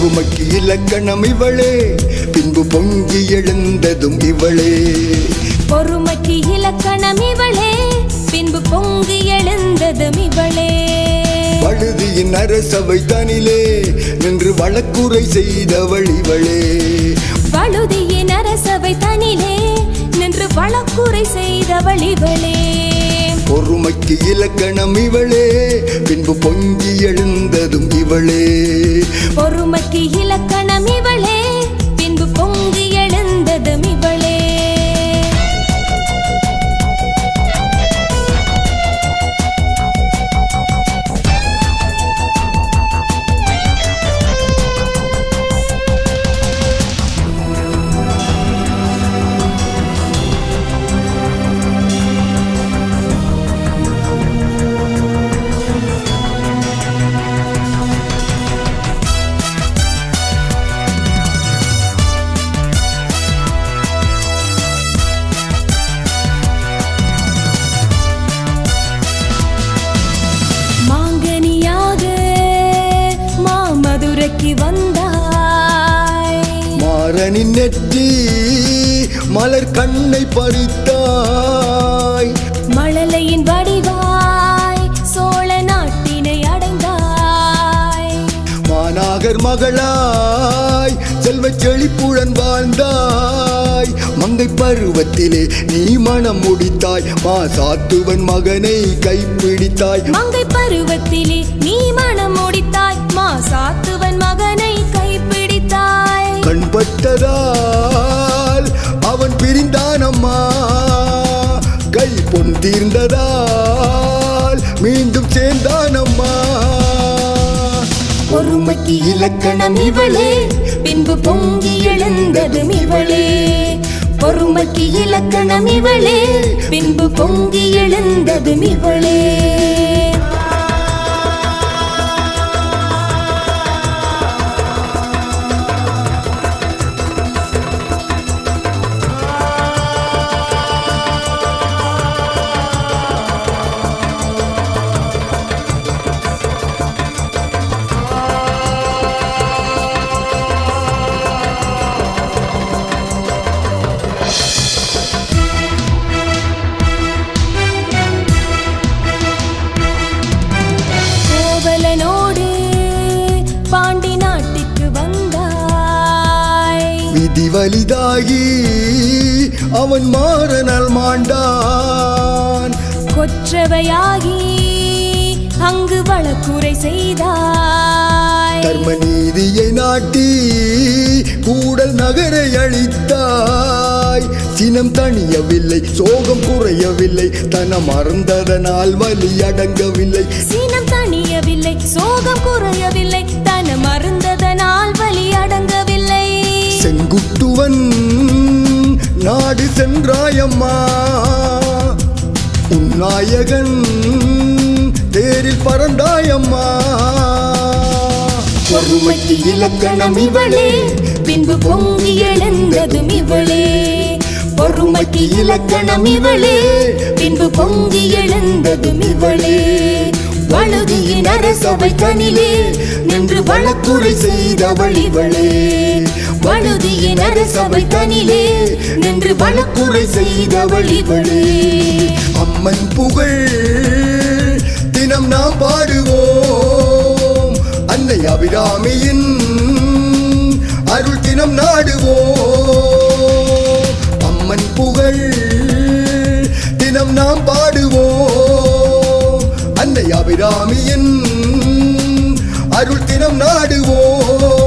பொறுமைக்கு இலக்கணம் இவளே, பின்பு பொங்கி எழுந்ததும் இவளே. பொறுமைக்கு இலக்கணம் இவளே, பின்பு பொங்கி எழுந்ததும் இவளே. வழுதியின் அரசவை தனிலே நின்று வழக்குரை செய்தவள் இவளே. வழுதியின் அரசவை தனிலே நின்று வழக்குரை செய்தவள் இவளே. பொறுமைக்கு இலக்கணம் இவளே, பின்பு பொங்கி எழுந்ததும் இவளே. பொறுமைக்கு இலக்கணம் இவளே, பின்பு பொங்கி எழுந்ததும் இவளே. வந்தாய் மாறனின் நெற்றி மலர் கண்ணை பறித்தாய். மழலையின் வடிவாய் சோழ நாட்டினை அடைந்தாய். மாநகர் மகளாய் செல்வச் செழிப்புடன் வாழ்ந்தாய். மங்கை பருவத்திலே நீ மனம் முடித்தாய், மாசாத்துவன் மகனை கைப்பிடித்தாய். மங்கை பருவத்திலே நீ மனம் முடித்தாய், மாசாத்துவன் மகனை கைப்பிடித்தாய். கண்பட்டதால் அவன் பிரிந்தானம்மா, கை பொன் தீர்ந்ததால் மீண்டும் சேர்ந்தானம்மா. பொறுமைக்கு இலக்கணம் இவளே, பின்பு பொங்கி எழுந்ததும் இவளே. பொறுமைக்கு இலக்கணம் இவளே, பின்பு பொங்கி எழுந்ததும் இவளே. விதி வலிதாகி அவன் மாறனால் மாண்டான். கொற்றவையாகி அங்கு வழக்குரை செய்தாய். தர்ம நீதியை நாட்டி கூடல் நகரை அழித்தாய். சினம் தணியவில்லை, சோகம் குறையவில்லை, தனம் மறந்ததனால் வலி அடங்கவில்லை. சினம் தணியவில்லை, சோகம் குறையவில்லை, தனம் மறந்ததனால் வலி அடங்கவில்லை. செங்குட்டுவன் நாடு சென்றாயம்மா, உன்னாயகன் தேரில் பறந்தாயம்மா. பொறுமைக்கு இலக்கணம் இவளே, பின்பு பொங்கி எழுந்ததும் இவளே. பொறுமைக்கு இலக்கணம் இவளே, பின்பு பொங்கி எழுந்ததும் இவளே. வழுதியின் அரசவை தனிலே நின்று வழக்குரை செய்தவள் இவளே. வழுதியின் அரசவை தனிலே நின்று வழக்குரை செய்தவள் இவளே. அம்மன் புகழ் தினம் நாம் பாடுவோம், அன்னை அபிராமியின் அருள் தினம் நாடுவோம். அம்மன் புகழ் தினம் நாம் பாடுவோம், அன்னை அபிராமியின் அருள் தினம் நாடுவோம்.